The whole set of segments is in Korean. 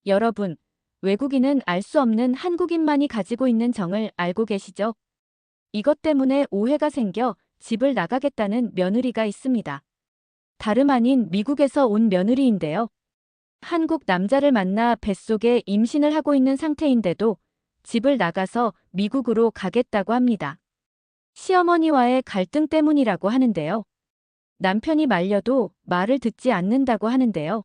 여러분, 외국인은 알 수 없는 한국인만이 가지고 있는 정을 알고 계시죠? 이것 때문에 오해가 생겨 집을 나가겠다는 며느리가 있습니다. 다름 아닌 미국에서 온 며느리인데요. 한국 남자를 만나 뱃속에 임신을 하고 있는 상태인데도 집을 나가서 미국으로 가겠다고 합니다. 시어머니와의 갈등 때문이라고 하는데요. 남편이 말려도 말을 듣지 않는다고 하는데요.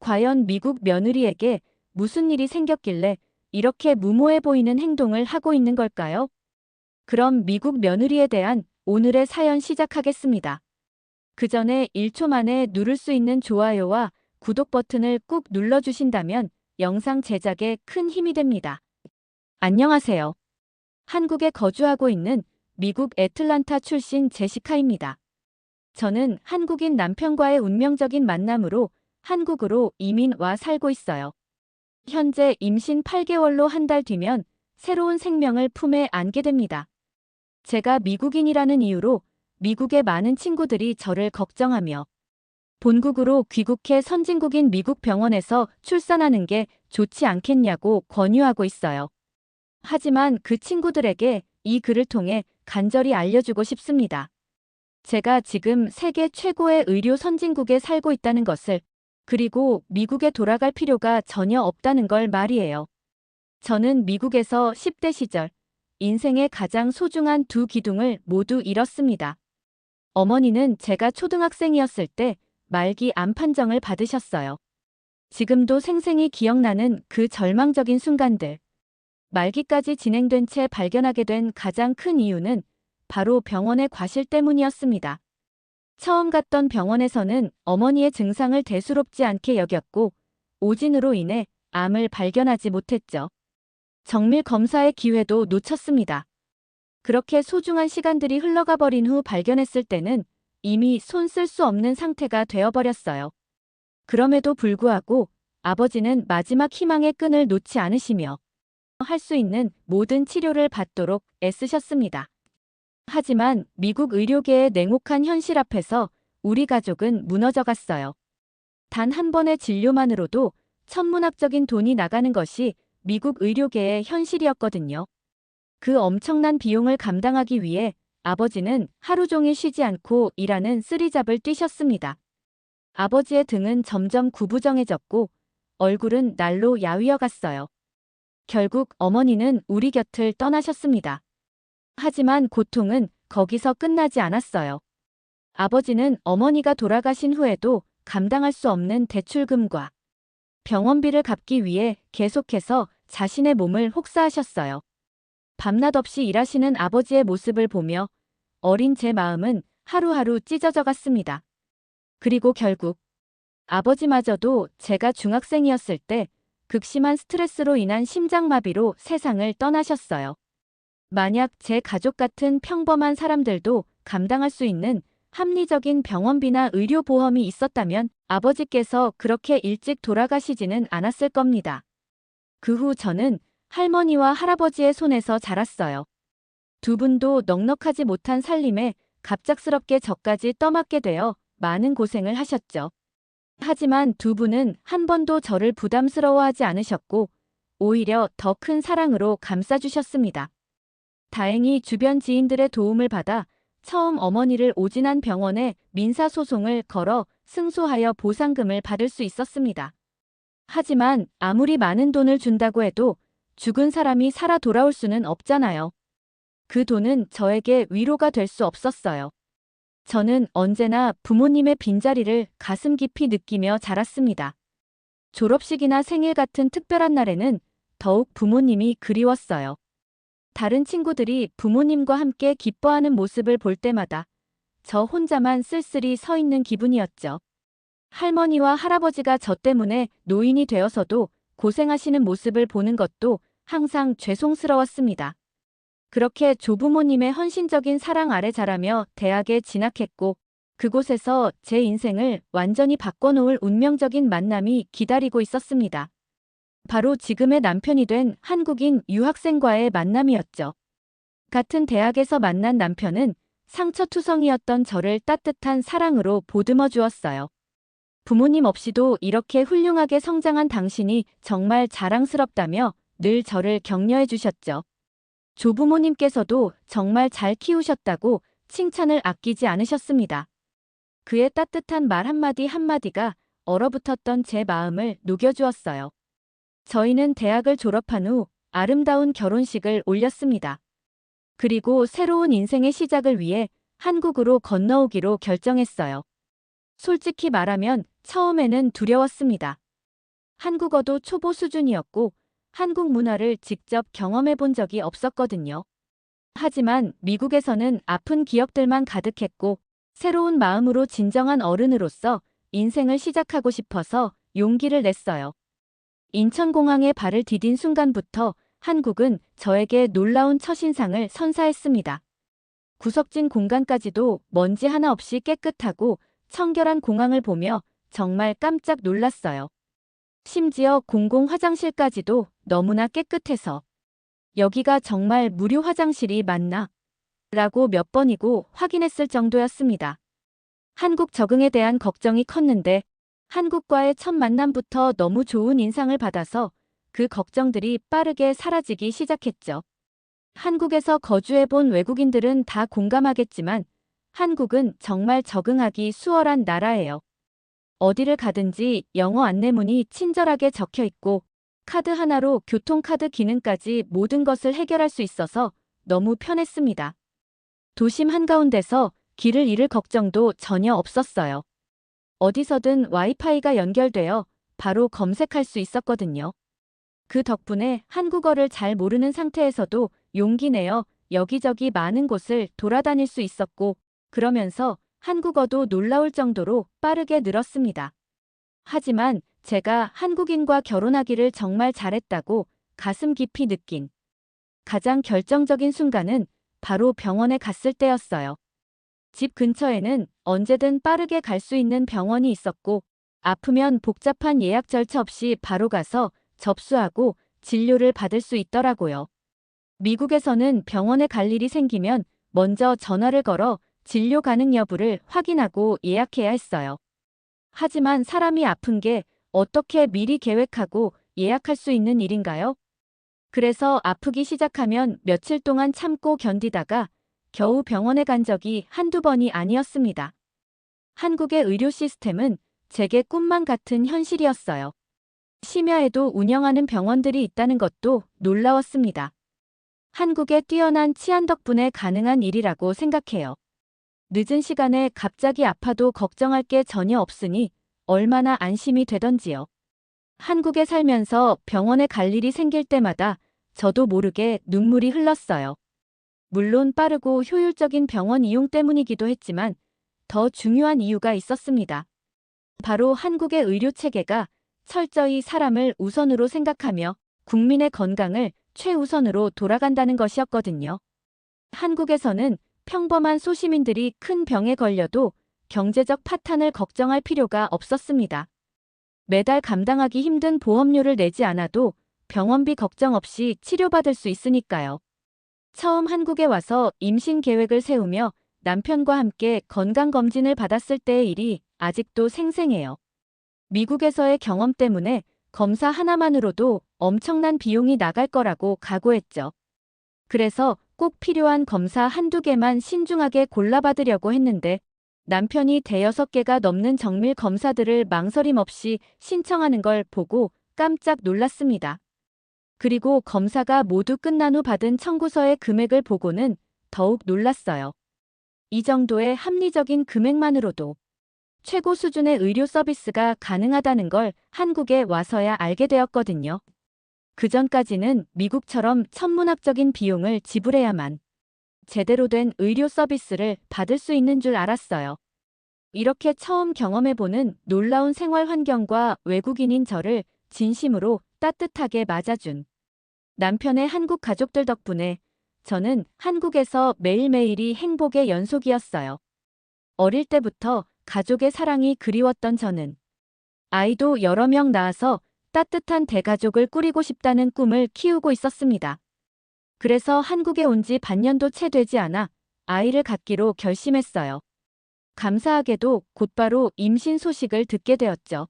과연 미국 며느리에게 무슨 일이 생겼길래 이렇게 무모해 보이는 행동을 하고 있는 걸까요? 그럼 미국 며느리에 대한 오늘의 사연 시작하겠습니다. 그 전에 1초 만에 누를 수 있는 좋아요와 구독 버튼을 꾹 눌러주신다면 영상 제작에 큰 힘이 됩니다. 안녕하세요. 한국에 거주하고 있는 미국 애틀란타 출신 제시카입니다. 저는 한국인 남편과의 운명적인 만남으로 한국으로 이민 와 살고 있어요. 현재 임신 8개월로 한 달 뒤면 새로운 생명을 품에 안게 됩니다. 제가 미국인이라는 이유로 미국의 많은 친구들이 저를 걱정하며 본국으로 귀국해 선진국인 미국 병원에서 출산하는 게 좋지 않겠냐고 권유하고 있어요. 하지만 그 친구들에게 이 글을 통해 간절히 알려주고 싶습니다. 제가 지금 세계 최고의 의료 선진국에 살고 있다는 것을, 그리고 미국에 돌아갈 필요가 전혀 없다는 걸 말이에요. 저는 미국에서 10대 시절 인생의 가장 소중한 두 기둥을 모두 잃었습니다. 어머니는 제가 초등학생이었을 때 말기 암 판정을 받으셨어요. 지금도 생생히 기억나는 그 절망적인 순간들. 말기까지 진행된 채 발견하게 된 가장 큰 이유는 바로 병원의 과실 때문이었습니다. 처음 갔던 병원에서는 어머니의 증상을 대수롭지 않게 여겼고 오진으로 인해 암을 발견하지 못했죠. 정밀 검사의 기회도 놓쳤습니다. 그렇게 소중한 시간들이 흘러가 버린 후 발견했을 때는 이미 손 쓸 수 없는 상태가 되어버렸어요. 그럼에도 불구하고 아버지는 마지막 희망의 끈을 놓지 않으시며 할 수 있는 모든 치료를 받도록 애쓰셨습니다. 하지만 미국 의료계의 냉혹한 현실 앞에서 우리 가족은 무너져갔어요. 단 한 번의 진료만으로도 천문학적인 돈이 나가는 것이 미국 의료계의 현실이었거든요. 그 엄청난 비용을 감당하기 위해 아버지는 하루 종일 쉬지 않고 일하는 쓰리잡을 뛰셨습니다. 아버지의 등은 점점 구부정해졌고 얼굴은 날로 야위어 갔어요. 결국 어머니는 우리 곁을 떠나셨습니다. 하지만 고통은 거기서 끝나지 않았어요. 아버지는 어머니가 돌아가신 후에도 감당할 수 없는 대출금과 병원비를 갚기 위해 계속해서 자신의 몸을 혹사하셨어요. 밤낮 없이 일하시는 아버지의 모습을 보며 어린 제 마음은 하루하루 찢어져 갔습니다. 그리고 결국 아버지마저도 제가 중학생이었을 때 극심한 스트레스로 인한 심장마비로 세상을 떠나셨어요. 만약 제 가족 같은 평범한 사람들도 감당할 수 있는 합리적인 병원비나 의료보험이 있었다면 아버지께서 그렇게 일찍 돌아가시지는 않았을 겁니다. 그 후 저는 할머니와 할아버지의 손에서 자랐어요. 두 분도 넉넉하지 못한 살림에 갑작스럽게 저까지 떠맡게 되어 많은 고생을 하셨죠. 하지만 두 분은 한 번도 저를 부담스러워하지 않으셨고 오히려 더 큰 사랑으로 감싸주셨습니다. 다행히 주변 지인들의 도움을 받아 처음 어머니를 오진한 병원에 민사소송을 걸어 승소하여 보상금을 받을 수 있었습니다. 하지만 아무리 많은 돈을 준다고 해도 죽은 사람이 살아 돌아올 수는 없잖아요. 그 돈은 저에게 위로가 될 수 없었어요. 저는 언제나 부모님의 빈자리를 가슴 깊이 느끼며 자랐습니다. 졸업식이나 생일 같은 특별한 날에는 더욱 부모님이 그리웠어요. 다른 친구들이 부모님과 함께 기뻐하는 모습을 볼 때마다 저 혼자만 쓸쓸히 서 있는 기분이었죠. 할머니와 할아버지가 저 때문에 노인이 되어서도 고생하시는 모습을 보는 것도 항상 죄송스러웠습니다. 그렇게 조부모님의 헌신적인 사랑 아래 자라며 대학에 진학했고 그곳에서 제 인생을 완전히 바꿔놓을 운명적인 만남이 기다리고 있었습니다. 바로 지금의 남편이 된 한국인 유학생과의 만남이었죠. 같은 대학에서 만난 남편은 상처투성이었던 저를 따뜻한 사랑으로 보듬어 주었어요. 부모님 없이도 이렇게 훌륭하게 성장한 당신이 정말 자랑스럽다며 늘 저를 격려해 주셨죠. 조부모님께서도 정말 잘 키우셨다고 칭찬을 아끼지 않으셨습니다. 그의 따뜻한 말 한마디 한마디가 얼어붙었던 제 마음을 녹여주었어요. 저희는 대학을 졸업한 후 아름다운 결혼식을 올렸습니다. 그리고 새로운 인생의 시작을 위해 한국으로 건너오기로 결정했어요. 솔직히 말하면 처음에는 두려웠습니다. 한국어도 초보 수준이었고 한국 문화를 직접 경험해 본 적이 없었거든요. 하지만 미국에서는 아픈 기억들만 가득했고 새로운 마음으로 진정한 어른으로서 인생을 시작하고 싶어서 용기를 냈어요. 인천공항에 발을 디딘 순간부터 한국은 저에게 놀라운 첫인상을 선사했습니다. 구석진 공간까지도 먼지 하나 없이 깨끗하고 청결한 공항을 보며 정말 깜짝 놀랐어요. 심지어 공공 화장실까지도 너무나 깨끗해서 여기가 정말 무료 화장실이 맞나? 라고 몇 번이고 확인했을 정도였습니다. 한국 적응에 대한 걱정이 컸는데 한국과의 첫 만남부터 너무 좋은 인상을 받아서 그 걱정들이 빠르게 사라지기 시작했죠. 한국에서 거주해본 외국인들은 다 공감하겠지만 한국은 정말 적응하기 수월한 나라예요. 어디를 가든지 영어 안내문이 친절하게 적혀 있고 카드 하나로 교통카드 기능까지 모든 것을 해결할 수 있어서 너무 편했습니다. 도심 한가운데서 길을 잃을 걱정도 전혀 없었어요. 어디서든 와이파이가 연결되어 바로 검색할 수 있었거든요. 그 덕분에 한국어를 잘 모르는 상태에서도 용기 내어 여기저기 많은 곳을 돌아다닐 수 있었고 그러면서 한국어도 놀라울 정도로 빠르게 늘었습니다. 하지만 제가 한국인과 결혼하기를 정말 잘했다고 가슴 깊이 느낀 가장 결정적인 순간은 바로 병원에 갔을 때였어요. 집 근처에는 언제든 빠르게 갈 수 있는 병원이 있었고 아프면 복잡한 예약 절차 없이 바로 가서 접수하고 진료를 받을 수 있더라고요. 미국에서는 병원에 갈 일이 생기면 먼저 전화를 걸어 진료 가능 여부를 확인하고 예약해야 했어요. 하지만 사람이 아픈 게 어떻게 미리 계획하고 예약할 수 있는 일인가요? 그래서 아프기 시작하면 며칠 동안 참고 견디다가 겨우 병원에 간 적이 한두 번이 아니었습니다. 한국의 의료 시스템은 제게 꿈만 같은 현실이었어요. 심야에도 운영하는 병원들이 있다는 것도 놀라웠습니다. 한국의 뛰어난 치안 덕분에 가능한 일이라고 생각해요. 늦은 시간에 갑자기 아파도 걱정할 게 전혀 없으니 얼마나 안심이 되던지요. 한국에 살면서 병원에 갈 일이 생길 때마다 저도 모르게 눈물이 흘렀어요. 물론 빠르고 효율적인 병원 이용 때문이기도 했지만 더 중요한 이유가 있었습니다. 바로 한국의 의료 체계가 철저히 사람을 우선으로 생각하며 국민의 건강을 최우선으로 돌아간다는 것이었거든요. 한국에서는 평범한 소시민들이 큰 병에 걸려도 경제적 파탄을 걱정할 필요가 없었습니다. 매달 감당하기 힘든 보험료를 내지 않아도 병원비 걱정 없이 치료받을 수 있으니까요. 처음 한국에 와서 임신 계획을 세우며 남편과 함께 건강검진을 받았을 때의 일이 아직도 생생해요. 미국에서의 경험 때문에 검사 하나만으로도 엄청난 비용이 나갈 거라고 각오했죠. 그래서 꼭 필요한 검사 한두 개만 신중하게 골라받으려고 했는데 남편이 대여섯 개가 넘는 정밀 검사들을 망설임 없이 신청하는 걸 보고 깜짝 놀랐습니다. 그리고 검사가 모두 끝난 후 받은 청구서의 금액을 보고는 더욱 놀랐어요. 이 정도의 합리적인 금액만으로도 최고 수준의 의료 서비스가 가능하다는 걸 한국에 와서야 알게 되었거든요. 그전까지는 미국처럼 천문학적인 비용을 지불해야만 제대로 된 의료 서비스를 받을 수 있는 줄 알았어요. 이렇게 처음 경험해보는 놀라운 생활 환경과 외국인인 저를 진심으로 따뜻하게 맞아준 남편의 한국 가족들 덕분에 저는 한국에서 매일매일이 행복의 연속이었어요. 어릴 때부터 가족의 사랑이 그리웠던 저는 아이도 여러 명 낳아서 따뜻한 대가족을 꾸리고 싶다는 꿈을 키우고 있었습니다. 그래서 한국에 온 지 반년도 채 되지 않아 아이를 갖기로 결심했어요. 감사하게도 곧바로 임신 소식을 듣게 되었죠.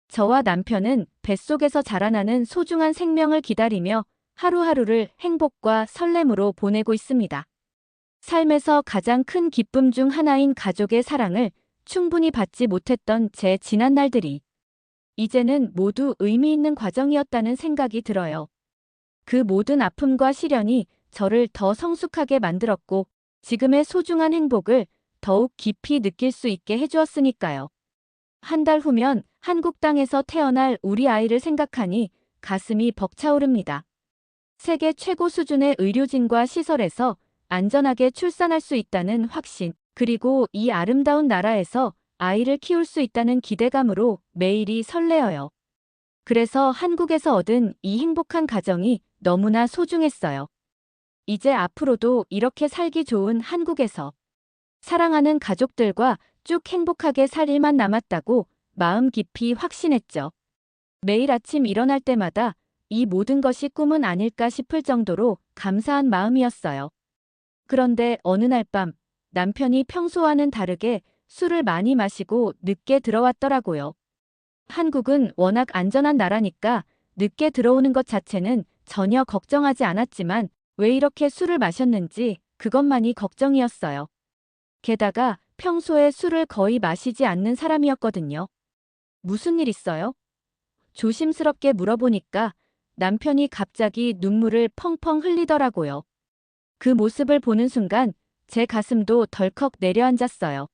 저와 남편은 뱃속에서 자라나는 소중한 생명을 기다리며 하루하루를 행복과 설렘으로 보내고 있습니다. 삶에서 가장 큰 기쁨 중 하나인 가족의 사랑을 충분히 받지 못했던 제 지난 날들이 이제는 모두 의미 있는 과정이었다는 생각이 들어요. 그 모든 아픔과 시련이 저를 더 성숙하게 만들었고 지금의 소중한 행복을 더욱 깊이 느낄 수 있게 해주었으니까요. 한 달 후면 한국 땅에서 태어날 우리 아이를 생각하니 가슴이 벅차오릅니다. 세계 최고 수준의 의료진과 시설에서 안전하게 출산할 수 있다는 확신, 그리고 이 아름다운 나라에서 아이를 키울 수 있다는 기대감으로 매일이 설레어요. 그래서 한국에서 얻은 이 행복한 가정이 너무나 소중했어요. 이제 앞으로도 이렇게 살기 좋은 한국에서 사랑하는 가족들과 쭉 행복하게 살 일만 남았다고 마음 깊이 확신했죠. 매일 아침 일어날 때마다 이 모든 것이 꿈은 아닐까 싶을 정도로 감사한 마음이었어요. 그런데 어느 날 밤 남편이 평소와는 다르게 술을 많이 마시고 늦게 들어왔더라고요. 한국은 워낙 안전한 나라니까 늦게 들어오는 것 자체는 전혀 걱정하지 않았지만 왜 이렇게 술을 마셨는지 그것만이 걱정이었어요. 게다가 평소에 술을 거의 마시지 않는 사람이었거든요. 무슨 일 있어요? 조심스럽게 물어보니까 남편이 갑자기 눈물을 펑펑 흘리더라고요. 그 모습을 보는 순간 제 가슴도 덜컥 내려앉았어요.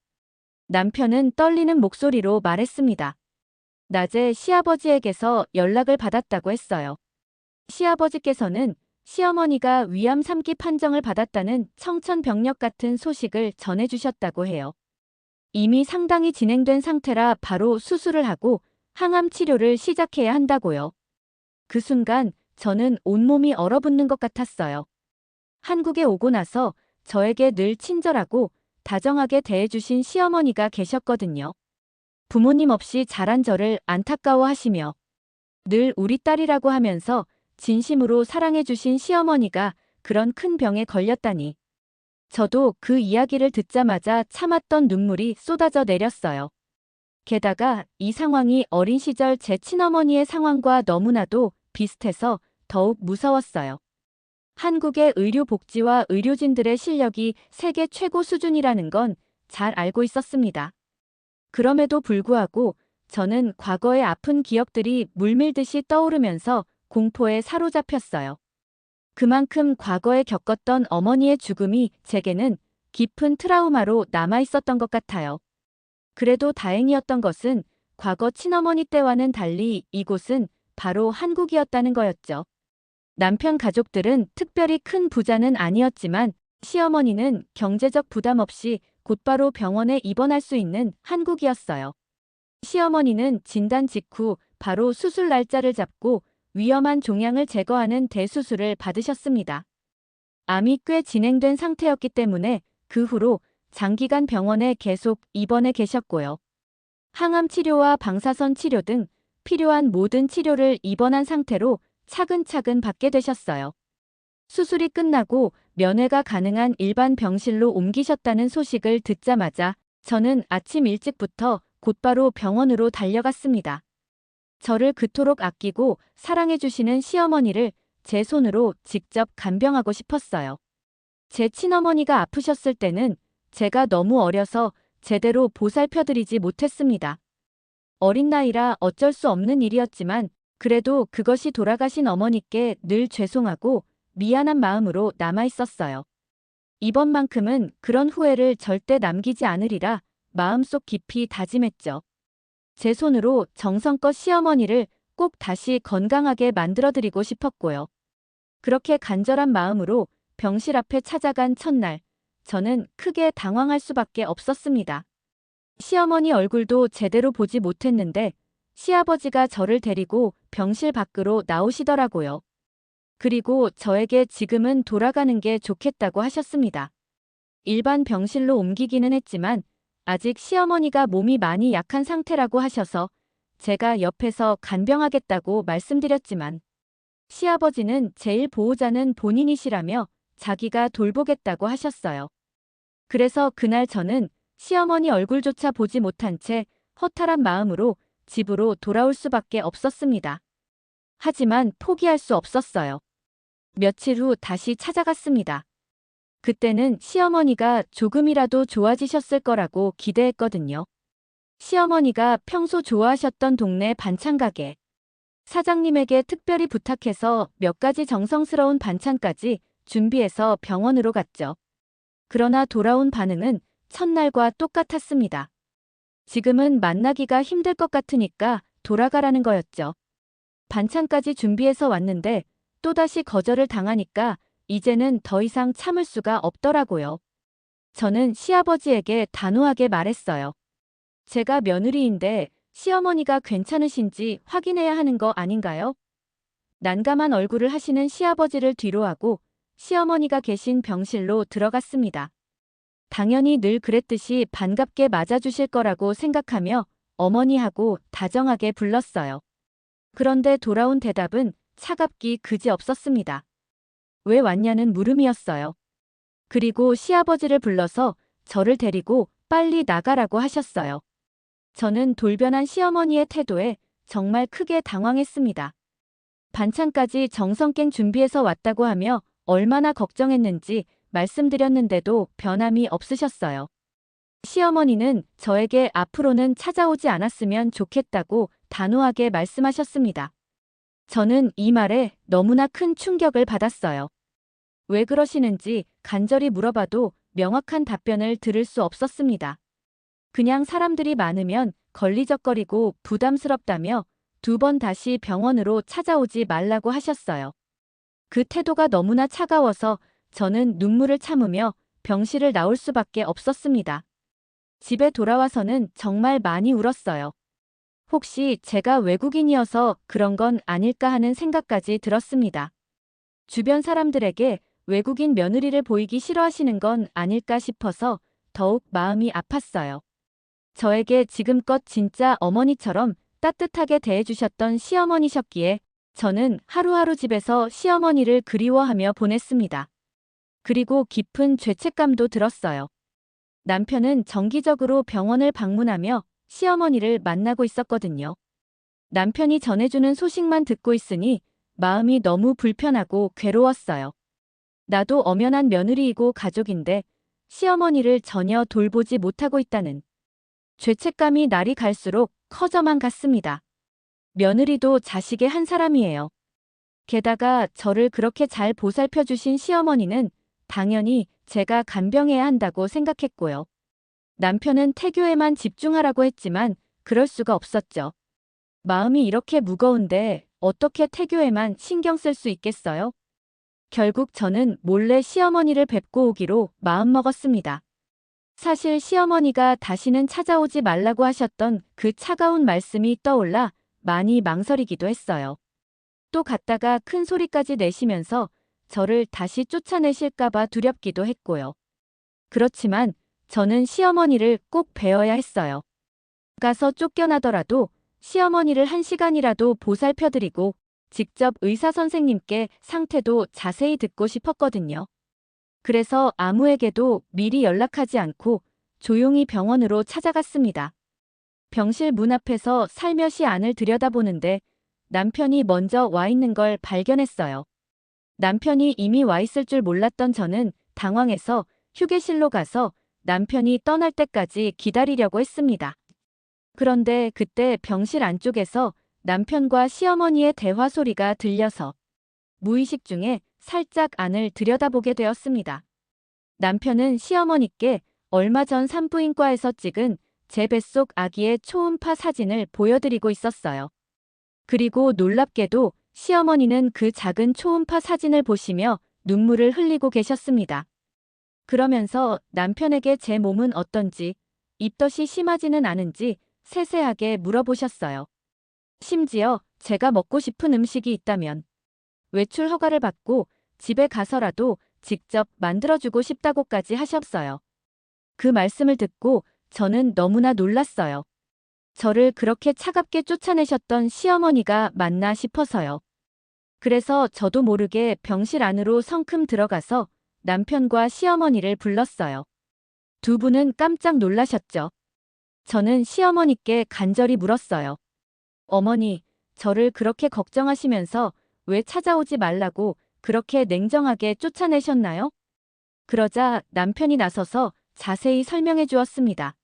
남편은 떨리는 목소리로 말했습니다. 낮에 시아버지에게서 연락을 받았다고 했어요. 시아버지께서는 시어머니가 위암 3기 판정을 받았다는 청천벽력 같은 소식을 전해주셨다고 해요. 이미 상당히 진행된 상태라 바로 수술을 하고 항암 치료를 시작해야 한다고요. 그 순간 저는 온몸이 얼어붙는 것 같았어요. 한국에 오고 나서 저에게 늘 친절하고 다정하게 대해주신 시어머니가 계셨거든요. 부모님 없이 자란 저를 안타까워하시며 늘 우리 딸이라고 하면서 진심으로 사랑해주신 시어머니가 그런 큰 병에 걸렸다니. 저도 그 이야기를 듣자마자 참았던 눈물이 쏟아져 내렸어요. 게다가 이 상황이 어린 시절 제 친어머니의 상황과 너무나도 비슷해서 더욱 무서웠어요. 한국의 의료 복지와 의료진들의 실력이 세계 최고 수준이라는 건 잘 알고 있었습니다. 그럼에도 불구하고 저는 과거의 아픈 기억들이 물밀듯이 떠오르면서 공포에 사로잡혔어요. 그만큼 과거에 겪었던 어머니의 죽음이 제게는 깊은 트라우마로 남아 있었던 것 같아요. 그래도 다행이었던 것은 과거 친어머니 때와는 달리 이곳은 바로 한국이었다는 거였죠. 남편 가족들은 특별히 큰 부자는 아니었지만 시어머니는 경제적 부담 없이 곧바로 병원에 입원할 수 있는 한국이었어요. 시어머니는 진단 직후 바로 수술 날짜를 잡고 위험한 종양을 제거하는 대수술을 받으셨습니다. 암이 꽤 진행된 상태였기 때문에 그 후로 장기간 병원에 계속 입원해 계셨고요. 항암 치료와 방사선 치료 등 필요한 모든 치료를 입원한 상태로 차근차근 받게 되셨어요. 수술이 끝나고 면회가 가능한 일반 병실로 옮기셨다는 소식을 듣자마자 저는 아침 일찍부터 곧바로 병원으로 달려갔습니다. 저를 그토록 아끼고 사랑해주시는 시어머니를 제 손으로 직접 간병하고 싶었어요. 제 친어머니가 아프셨을 때는 제가 너무 어려서 제대로 보살펴드리지 못했습니다. 어린 나이라 어쩔 수 없는 일이었지만 그래도 그것이 돌아가신 어머니께 늘 죄송하고 미안한 마음으로 남아있었어요. 이번만큼은 그런 후회를 절대 남기지 않으리라 마음속 깊이 다짐했죠. 제 손으로 정성껏 시어머니를 꼭 다시 건강하게 만들어드리고 싶었고요. 그렇게 간절한 마음으로 병실 앞에 찾아간 첫날, 저는 크게 당황할 수밖에 없었습니다. 시어머니 얼굴도 제대로 보지 못했는데 시아버지가 저를 데리고 병실 밖으로 나오시더라고요. 그리고 저에게 지금은 돌아가는 게 좋겠다고 하셨습니다. 일반 병실로 옮기기는 했지만 아직 시어머니가 몸이 많이 약한 상태라고 하셔서 제가 옆에서 간병하겠다고 말씀드렸지만 시아버지는 제일 보호자는 본인이시라며 자기가 돌보겠다고 하셨어요. 그래서 그날 저는 시어머니 얼굴조차 보지 못한 채 허탈한 마음으로 집으로 돌아올 수밖에 없었습니다. 하지만 포기할 수 없었어요. 며칠 후 다시 찾아갔습니다. 그때는 시어머니가 조금이라도 좋아지셨을 거라고 기대했거든요. 시어머니가 평소 좋아하셨던 동네 반찬가게 사장님에게 특별히 부탁해서 몇 가지 정성스러운 반찬까지 준비해서 병원으로 갔죠. 그러나 돌아온 반응은 첫날과 똑같았습니다. 지금은 만나기가 힘들 것 같으니까 돌아가라는 거였죠. 반찬까지 준비해서 왔는데 또다시 거절을 당하니까 이제는 더 이상 참을 수가 없더라고요. 저는 시아버지에게 단호하게 말했어요. 제가 며느리인데 시어머니가 괜찮으신지 확인해야 하는 거 아닌가요? 난감한 얼굴을 하시는 시아버지를 뒤로하고 시어머니가 계신 병실로 들어갔습니다. 당연히 늘 그랬듯이 반갑게 맞아주실 거라고 생각하며 어머니하고 다정하게 불렀어요. 그런데 돌아온 대답은 차갑기 그지없었습니다. 왜 왔냐는 물음이었어요. 그리고 시아버지를 불러서 저를 데리고 빨리 나가라고 하셨어요. 저는 돌변한 시어머니의 태도에 정말 크게 당황했습니다. 반찬까지 정성껏 준비해서 왔다고 하며 얼마나 걱정했는지 말씀드렸는데도 변함이 없으셨어요. 시어머니는 저에게 앞으로는 찾아오지 않았으면 좋겠다고 단호하게 말씀하셨습니다. 저는 이 말에 너무나 큰 충격을 받았어요. 왜 그러시는지 간절히 물어봐도 명확한 답변을 들을 수 없었습니다. 그냥 사람들이 많으면 걸리적거리고 부담스럽다며 2번 다시 병원으로 찾아오지 말라고 하셨어요. 그 태도가 너무나 차가워서 저는 눈물을 참으며 병실을 나올 수밖에 없었습니다. 집에 돌아와서는 정말 많이 울었어요. 혹시 제가 외국인이어서 그런 건 아닐까 하는 생각까지 들었습니다. 주변 사람들에게 외국인 며느리를 보이기 싫어하시는 건 아닐까 싶어서 더욱 마음이 아팠어요. 저에게 지금껏 진짜 어머니처럼 따뜻하게 대해주셨던 시어머니셨기에 저는 하루하루 집에서 시어머니를 그리워하며 보냈습니다. 그리고 깊은 죄책감도 들었어요. 남편은 정기적으로 병원을 방문하며 시어머니를 만나고 있었거든요. 남편이 전해주는 소식만 듣고 있으니 마음이 너무 불편하고 괴로웠어요. 나도 엄연한 며느리이고 가족인데 시어머니를 전혀 돌보지 못하고 있다는 죄책감이 날이 갈수록 커져만 갔습니다. 며느리도 자식의 한 사람이에요. 게다가 저를 그렇게 잘 보살펴 주신 시어머니는 당연히 제가 간병해야 한다고 생각했고요. 남편은 태교에만 집중하라고 했지만 그럴 수가 없었죠. 마음이 이렇게 무거운데 어떻게 태교에만 신경 쓸 수 있겠어요? 결국 저는 몰래 시어머니를 뵙고 오기로 마음먹었습니다. 사실 시어머니가 다시는 찾아오지 말라고 하셨던 그 차가운 말씀이 떠올라 많이 망설이기도 했어요. 또 갔다가 큰 소리까지 내시면서 저를 다시 쫓아내실까봐 두렵기도 했고요. 그렇지만 저는 시어머니를 꼭 뵈어야 했어요. 가서 쫓겨나더라도 시어머니를 1시간이라도 보살펴드리고 직접 의사 선생님께 상태도 자세히 듣고 싶었거든요. 그래서 아무에게도 미리 연락하지 않고 조용히 병원으로 찾아갔습니다. 병실 문 앞에서 살며시 안을 들여다보는데 남편이 먼저 와 있는 걸 발견했어요. 남편이 이미 와 있을 줄 몰랐던 저는 당황해서 휴게실로 가서 남편이 떠날 때까지 기다리려고 했습니다. 그런데 그때 병실 안쪽에서 남편과 시어머니의 대화 소리가 들려서 무의식 중에 살짝 안을 들여다보게 되었습니다. 남편은 시어머니께 얼마 전 산부인과에서 찍은 제 뱃속 아기의 초음파 사진을 보여드리고 있었어요. 그리고 놀랍게도 시어머니는 그 작은 초음파 사진을 보시며 눈물을 흘리고 계셨습니다. 그러면서 남편에게 제 몸은 어떤지, 입덧이 심하지는 않은지 세세하게 물어보셨어요. 심지어 제가 먹고 싶은 음식이 있다면 외출 허가를 받고 집에 가서라도 직접 만들어주고 싶다고까지 하셨어요. 그 말씀을 듣고 저는 너무나 놀랐어요. 저를 그렇게 차갑게 쫓아내셨던 시어머니가 맞나 싶어서요. 그래서 저도 모르게 병실 안으로 성큼 들어가서 남편과 시어머니를 불렀어요. 두 분은 깜짝 놀라셨죠. 저는 시어머니께 간절히 물었어요. 어머니, 저를 그렇게 걱정하시면서 왜 찾아오지 말라고 그렇게 냉정하게 쫓아내셨나요? 그러자 남편이 나서서 자세히 설명해 주었습니다.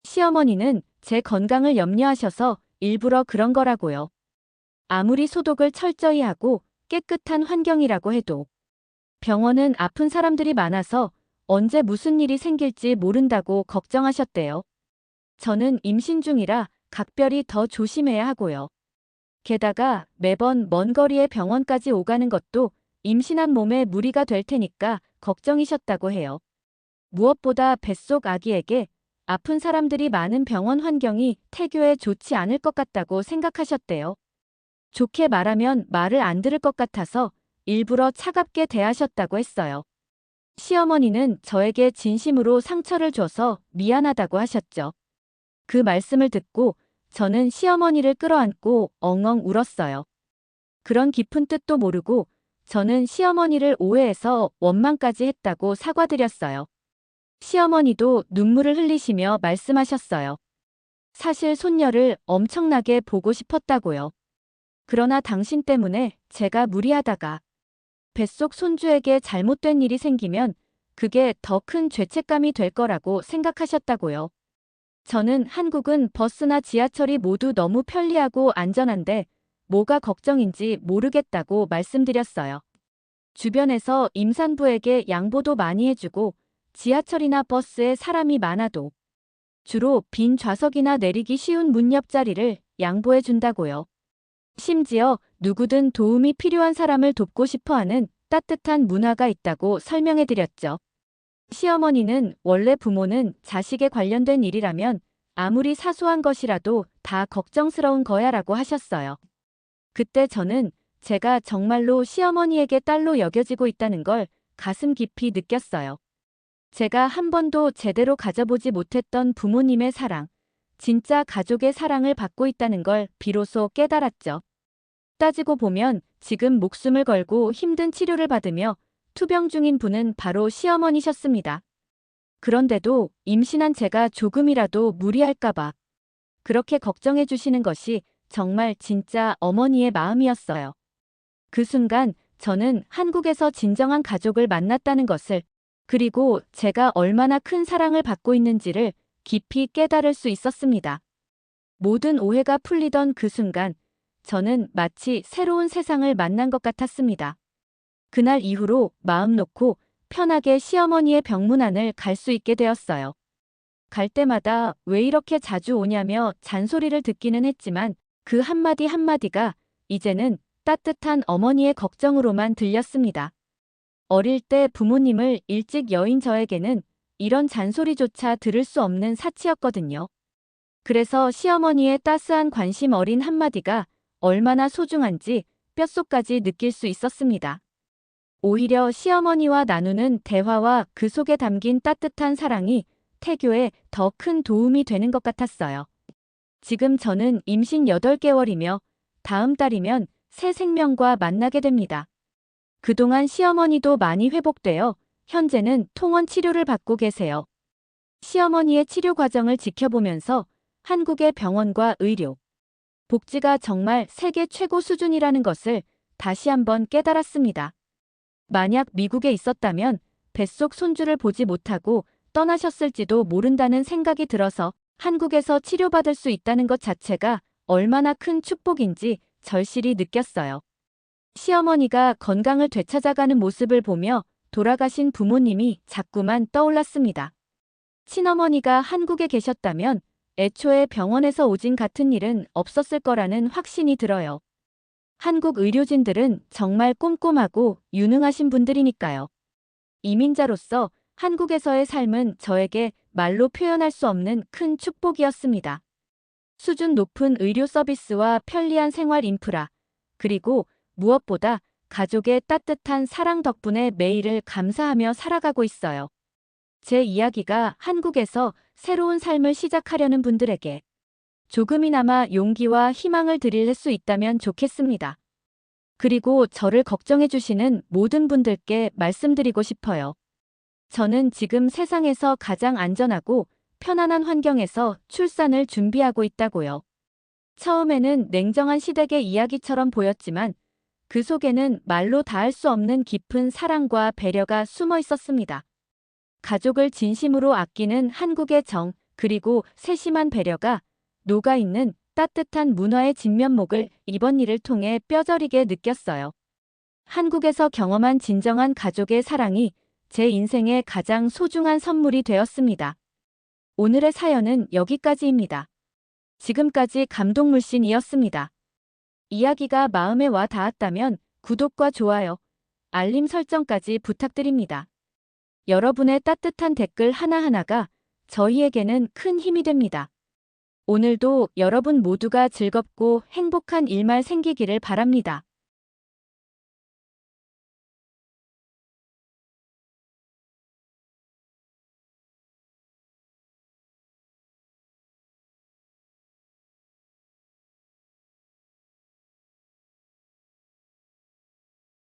시어머니는 제 건강을 염려하셔서 일부러 그런 거라고요. 아무리 소독을 철저히 하고 깨끗한 환경이라고 해도 병원은 아픈 사람들이 많아서 언제 무슨 일이 생길지 모른다고 걱정하셨대요. 저는 임신 중이라 각별히 더 조심해야 하고요. 게다가 매번 먼 거리의 병원까지 오가는 것도 임신한 몸에 무리가 될 테니까 걱정이셨다고 해요. 무엇보다 뱃속 아기에게 아픈 사람들이 많은 병원 환경이 태교에 좋지 않을 것 같다고 생각하셨대요. 좋게 말하면 말을 안 들을 것 같아서 일부러 차갑게 대하셨다고 했어요. 시어머니는 저에게 진심으로 상처를 줘서 미안하다고 하셨죠. 그 말씀을 듣고 저는 시어머니를 끌어안고 엉엉 울었어요. 그런 깊은 뜻도 모르고 저는 시어머니를 오해해서 원망까지 했다고 사과드렸어요. 시어머니도 눈물을 흘리시며 말씀하셨어요. 사실 손녀를 엄청나게 보고 싶었다고요. 그러나 당신 때문에 제가 무리하다가 뱃속 손주에게 잘못된 일이 생기면 그게 더 큰 죄책감이 될 거라고 생각하셨다고요. 저는 한국은 버스나 지하철이 모두 너무 편리하고 안전한데 뭐가 걱정인지 모르겠다고 말씀드렸어요. 주변에서 임산부에게 양보도 많이 해주고 지하철이나 버스에 사람이 많아도 주로 빈 좌석이나 내리기 쉬운 문 옆자리를 양보해 준다고요. 심지어 누구든 도움이 필요한 사람을 돕고 싶어하는 따뜻한 문화가 있다고 설명해 드렸죠. 시어머니는 원래 부모는 자식에 관련된 일이라면 아무리 사소한 것이라도 다 걱정스러운 거야라고 하셨어요. 그때 저는 제가 정말로 시어머니에게 딸로 여겨지고 있다는 걸 가슴 깊이 느꼈어요. 제가 한 번도 제대로 가져보지 못했던 부모님의 사랑, 진짜 가족의 사랑을 받고 있다는 걸 비로소 깨달았죠. 따지고 보면 지금 목숨을 걸고 힘든 치료를 받으며 투병 중인 분은 바로 시어머니셨습니다. 그런데도 임신한 제가 조금이라도 무리할까봐 그렇게 걱정해 주시는 것이 정말 진짜 어머니의 마음이었어요. 그 순간 저는 한국에서 진정한 가족을 만났다는 것을, 그리고 제가 얼마나 큰 사랑을 받고 있는지를 깊이 깨달을 수 있었습니다. 모든 오해가 풀리던 그 순간 저는 마치 새로운 세상을 만난 것 같았습니다. 그날 이후로 마음 놓고 편하게 시어머니의 병문안을 갈 수 있게 되었어요. 갈 때마다 왜 이렇게 자주 오냐며 잔소리를 듣기는 했지만 그 한마디 한마디가 이제는 따뜻한 어머니의 걱정으로만 들렸습니다. 어릴 때 부모님을 일찍 여인 저에게는 이런 잔소리조차 들을 수 없는 사치였거든요. 그래서 시어머니의 따스한 관심 어린 한마디가 얼마나 소중한지 뼛속까지 느낄 수 있었습니다. 오히려 시어머니와 나누는 대화와 그 속에 담긴 따뜻한 사랑이 태교에 더 큰 도움이 되는 것 같았어요. 지금 저는 임신 8개월이며 다음 달이면 새 생명과 만나게 됩니다. 그동안 시어머니도 많이 회복되어 현재는 통원 치료를 받고 계세요. 시어머니의 치료 과정을 지켜보면서 한국의 병원과 의료, 복지가 정말 세계 최고 수준이라는 것을 다시 한번 깨달았습니다. 만약 미국에 있었다면 뱃속 손주를 보지 못하고 떠나셨을지도 모른다는 생각이 들어서 한국에서 치료받을 수 있다는 것 자체가 얼마나 큰 축복인지 절실히 느꼈어요. 시어머니가 건강을 되찾아가는 모습을 보며 돌아가신 부모님이 자꾸만 떠올랐습니다. 친어머니가 한국에 계셨다면 애초에 병원에서 오진 같은 일은 없었을 거라는 확신이 들어요. 한국 의료진들은 정말 꼼꼼하고 유능하신 분들이니까요. 이민자로서 한국에서의 삶은 저에게 말로 표현할 수 없는 큰 축복이었습니다. 수준 높은 의료 서비스와 편리한 생활 인프라, 그리고 무엇보다 가족의 따뜻한 사랑 덕분에 매일을 감사하며 살아가고 있어요. 제 이야기가 한국에서 새로운 삶을 시작하려는 분들에게 조금이나마 용기와 희망을 드릴 수 있다면 좋겠습니다. 그리고 저를 걱정해 주시는 모든 분들께 말씀드리고 싶어요. 저는 지금 세상에서 가장 안전하고 편안한 환경에서 출산을 준비하고 있다고요. 처음에는 냉정한 시댁의 이야기처럼 보였지만 그 속에는 말로 닿을 수 없는 깊은 사랑과 배려가 숨어 있었습니다. 가족을 진심으로 아끼는 한국의 정, 그리고 세심한 배려가 녹아있는 따뜻한 문화의 진면목을 이번 일을 통해 뼈저리게 느꼈어요. 한국에서 경험한 진정한 가족의 사랑이 제 인생의 가장 소중한 선물이 되었습니다. 오늘의 사연은 여기까지입니다. 지금까지 감동물씬이었습니다. 이야기가 마음에 와 닿았다면 구독과 좋아요, 알림 설정까지 부탁드립니다. 여러분의 따뜻한 댓글 하나하나가 저희에게는 큰 힘이 됩니다. 오늘도 여러분 모두가 즐겁고 행복한 일만 생기기를 바랍니다.